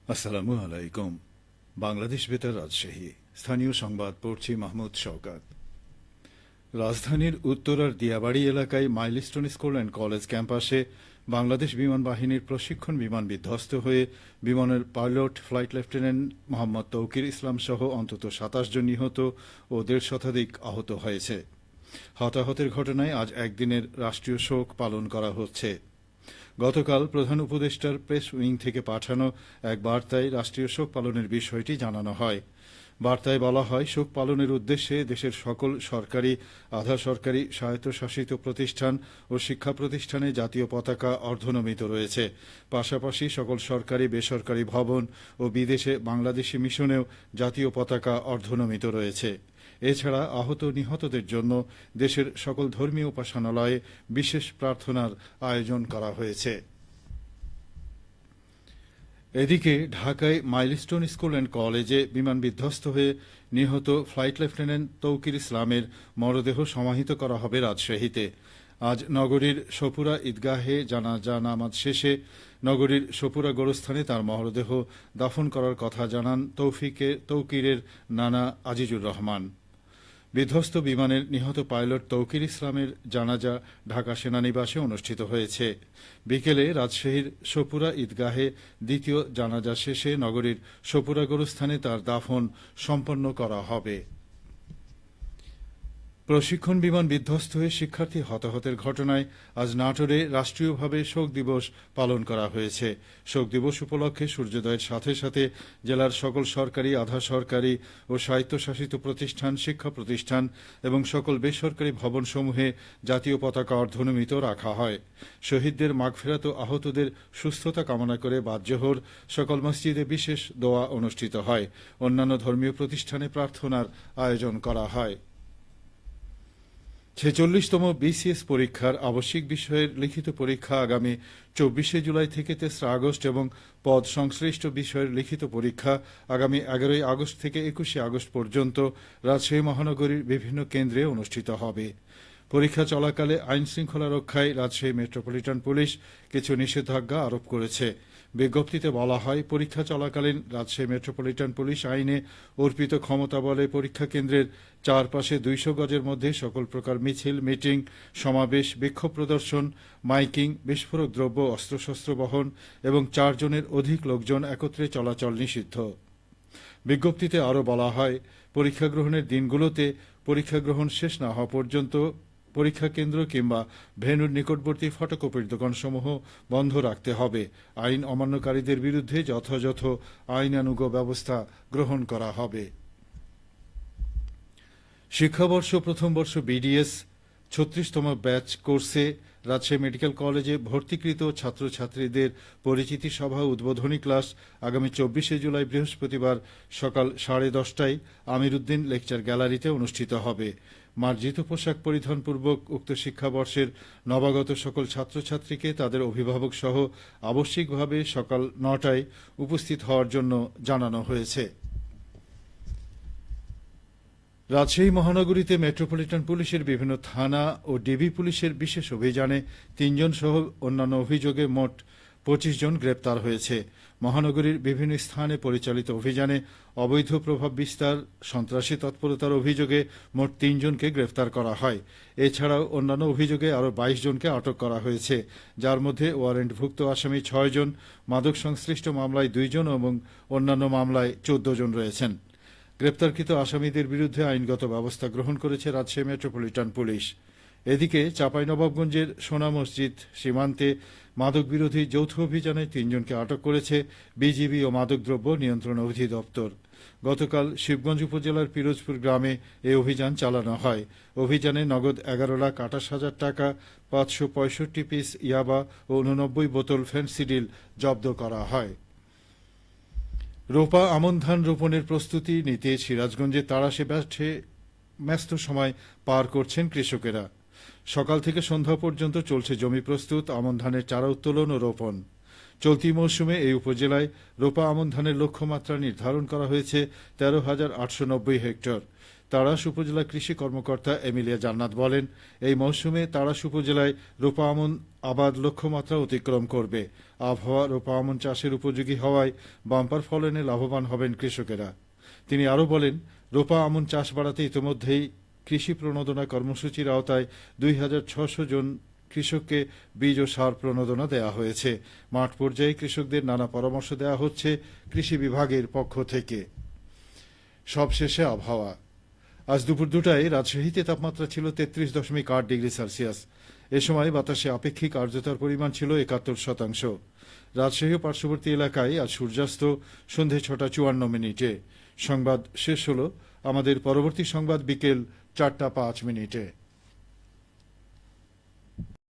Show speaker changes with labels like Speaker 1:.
Speaker 1: আসসালামু আলাইকুম। বাংলাদেশ বেতার রাজশাহী। স্থানীয় সংবাদ পড়ছি মাহমুদ শওকাত। রাজধানীর উত্তরার দিয়াবাড়ি এলাকায় মাইলস্টোন স্কুল অ্যান্ড কলেজ ক্যাম্পাসে বাংলাদেশ বিমান বাহিনীর প্রশিক্ষণ বিমান বিধ্বস্ত হয়ে বিমানের pilot flight lieutenant Mohammad Tauqir Islam সহ অন্তত ২৭ জন নিহত ও ১৫০ শতাধিক আহত হয়েছে। হতাহতের ঘটনায় আজ একদিনের রাষ্ট্রীয় শোক পালন করা হচ্ছে। গতকাল প্রধান উপদেষ্টার প্রেস উইং থেকে পাঠানো এক বার্তায় রাষ্ট্রীয় শোক পালনের বিষয়টি জানানো হয়। বার্তায় বলা হয়, শোক পালনের উদ্দেশ্যে দেশের সকল সরকারি, আধা সরকারি, স্বায়ত্তশাসিত প্রতিষ্ঠান ও শিক্ষা প্রতিষ্ঠানে জাতীয় পতাকা অর্ধনমিত রয়েছে। পাশাপাশি সকল সরকারি, বেসরকারি ভবন ও বিদেশে বাংলাদেশি মিশনেও জাতীয় পতাকা অর্ধনমিত রয়েছে। এছাড়া আহত নিহতদের জন্য দেশের সকল ধর্মীয় উপাসনালয়ে বিশেষ প্রার্থনার আয়োজন করা হয়েছে। এদিকে ঢাকায় মাইলস্টোন স্কুল অ্যান্ড কলেজে বিমান বিধ্বস্ত হয়ে নিহত ফ্লাইট লেফটেন্যান্ট তৌকির ইসলামের মরদেহ সমাহিত করা হবে রাজশাহীতে। আজ নগরীর সপুরা ঈদগাহে জানাজা নামাজ শেষে নগরীর সপুরা গোরস্থানে তার মরদেহ দাফন করার কথা জানান তৌকিরের নানা আজিজুর রহমান। বিধ্বস্ত বিমানের নিহত পাইলট তৌকির ইসলামের জানাজা ঢাকা সেনানিবাসে অনুষ্ঠিত হয়েছে। বিকেলে রাজশাহীর সপুরা ঈদগাহে দ্বিতীয় জানাজা শেষে নগরীর সপুরা গোরস্থানে তার দাফন সম্পন্ন করা হবে। প্রশিক্ষণ বিমান বিধ্বস্ত হয়ে শিক্ষার্থী হতাহতের ঘটনায় আজ নাটোরে রাষ্ট্রীয়ভাবে শোক দিবস পালন করা হয়েছে। শোক দিবস উপলক্ষে সূর্যোদয়ের সাথে সাথে জেলার সকল সরকারি, আধা সরকারি ও স্বায়ত্তশাসিত প্রতিষ্ঠান, শিক্ষা প্রতিষ্ঠান এবং সকল বেসরকারি ভবনসমূহে জাতীয় পতাকা অর্ধনমিত রাখা হয়। শহীদদের মাগফিরাত ও আহতদের সুস্থতা কামনা করে বাদজোহর সকল মসজিদে বিশেষ দোয়া অনুষ্ঠিত হয়। অন্যান্য ধর্মীয় প্রতিষ্ঠানে প্রার্থনার আয়োজন করা হয়। ৪৬তম বিসিএস পরীক্ষার আবশ্যিক বিষয়ের লিখিত পরীক্ষা আগামী ২৪শে জুলাই থেকে ৩রা আগস্ট এবং পদ সংশ্লিষ্ট বিষয়ের লিখিত পরীক্ষা আগামী ১১ই আগস্ট থেকে ২১শে আগস্ট পর্যন্ত রাজশাহী মহানগরীর বিভিন্ন কেন্দ্রে অনুষ্ঠিত হবে। পরীক্ষা চলাকালে আইন শৃঙ্খলা রক্ষায় রাজশাহী মেট্রোপলিটন পুলিশ কিছু নিষেধাজ্ঞা আরোপ করেছে। বিজ্ঞপ্তিতে বলা হয়, পরীক্ষা চলাকালীন রাজশাহী মেট্রোপলিটন পুলিশ আইনে অর্পিত ক্ষমতা বলে পরীক্ষা কেন্দ্রের চারপাশে ২০০ গজের মধ্যে সকল প্রকার মিছিল, মিটিং, সমাবেশ, বিক্ষোভ প্রদর্শন, মাইকিং, বিস্ফোরক দ্রব্য, অস্ত্রশস্ত্র বহন এবং ৪ জনের অধিক লোকজন একত্রে চলাচল নিষিদ্ধ। বিজ্ঞপ্তিতে আরও বলা হয়, পরীক্ষা গ্রহণের দিনগুলোতে পরীক্ষা গ্রহণ শেষ না হওয়া পর্যন্ত পরীক্ষা কেন্দ্র কিংবা ভেন্যুর নিকটবর্তী ফটোকপির দোকানসমূহ বন্ধ রাখতে হবে। আইন অমান্যকারীদের বিরুদ্ধে যথাযথ আইনানুগ ব্যবস্থা গ্রহণ করা হবে। শিক্ষাবর্ষ প্রথম বর্ষ বিডিএস ৩৬তম ব্যাচ কোর্সে রাজশাহী মেডিকেল কলেজে ভর্তিকৃত ছাত্রছাত্রীদের পরিচিতি সভা উদ্বোধনী ক্লাস আগামী ২৪শে জুলাই বৃহস্পতিবার সকাল 10:30টায় আমির উদ্দিন লেকচার গ্যালারিতে অনুষ্ঠিত হবে। মার্জিত পোশাক পরিধানপূর্বক উক্ত শিক্ষাবর্ষের নবাগত সকল ছাত্রছাত্রীকে তাদের অভিভাবক সহ আবশ্যিকভাবে সকাল ৯টায় উপস্থিত হওয়ার জন্য জানানো হয়েছে। রাজশাহী মহানগরীতে মেট্রোপলিটন পুলিশের বিভিন্ন থানা ও ডিবি পুলিশের বিশেষ অভিযানে ৩ জন সহ অন্যান্য অভিযোগে মোট ২৫ জন গ্রেপ্তার হয়েছে। মহানগরীর বিভিন্ন স্থানে পরিচালিত অভিযানে অবৈধ প্রভাব বিস্তার, সন্ত্রাসী তৎপরতার অভিযোগে মোট ৩ জনকে গ্রেপ্তার করা হয়। এছাড়াও অন্যান্য অভিযোগে আরও ২২ জনকে আটক করা হয়েছে, যার মধ্যে ওয়ারেন্টভুক্ত আসামি ৬ জন, মাদক সংশ্লিষ্ট মামলায় ২ জন এবং অন্যান্য মামলায় ১৪ জন রয়েছেন। গ্রেপ্তারকৃত আসামিদের বিরুদ্ধে আইনগত ব্যবস্থা গ্রহণ করেছে রাজশাহী মেট্রোপলিটন পুলিশ। এদিকে চাঁপাইনবাবগঞ্জের সোনা মসজিদ সীমান্তে মাদক বিরোধী যৌথ অভিযানে ৩ জনকে আটক করেছে বিজিবি ও মাদকদ্রব্য নিয়ন্ত্রণ অধিদপ্তর। গতকাল শিবগঞ্জ উপজেলার পিরোজপুর গ্রামে এই অভিযান চালানো হয়। অভিযানে নগদ ১১,২৮,০০০ টাকা, ৫৬৫ পিস ইয়াবা ও ৮৯ বোতল ফেনসিডিল জব্দ করা হয়। রোপা আমন ধান রোপণের প্রস্তুতি নিতে সিরাজগঞ্জে তাড়াশে ব্যস্ত সময় পার করছেন কৃষকেরা। সকাল থেকে সন্ধ্যা পর্যন্ত চলছে জমি প্রস্তুত, আমন ধানের চারা উত্তোলন ও রোপণ। চলতি মৌসুমে এই উপজেলায় রোপা আমন ধানের লক্ষ্যমাত্রা নির্ধারণ করা হয়েছে 13,890 হেক্টর। তাড়াশ উপজেলা কৃষি কর্মকর্তা এমিলিয়া জান্নাত বলেন, এই মৌসুমে তাড়াশ উপজেলায় রোপা আমন আবাদ লক্ষ্যমাত্রা অতিক্রম করবে। আবহাওয়া রোপা আমন চাষের উপযোগী হওয়ায় বাম্পার ফলনে লাভবান হবেন কৃষকেরা। তিনি আরও বলেন, রোপা আমন চাষ বাড়াতে ইতোমধ্যেই কৃষি প্রণোদনা কর্মসূচির আওতায় 2,600 জন কৃষককে বীজ ও সার প্রণোদনা দেওয়া হয়েছে। মাঠ পর্যায়ে কৃষকদের নানা পরামর্শ দেওয়া হচ্ছে কৃষি বিভাগের পক্ষ থেকে। সবশেষে আবহাওয়া। আজ দুপুর 2টায় রাজশাহীতে তাপমাত্রা ছিল 33.8 ডিগ্রি সেলসিয়াস। এ সময় বাতাসে আপেক্ষিক আর্দ্রতার পরিমাণ ছিল 71%। রাজশাহী ও পার্শ্ববর্তী এলাকায় আজ সূর্যাস্ত সন্ধে 6:54। সংবাদ শেষ হল। আমাদের পরবর্তী সংবাদ বিকেল 4:05।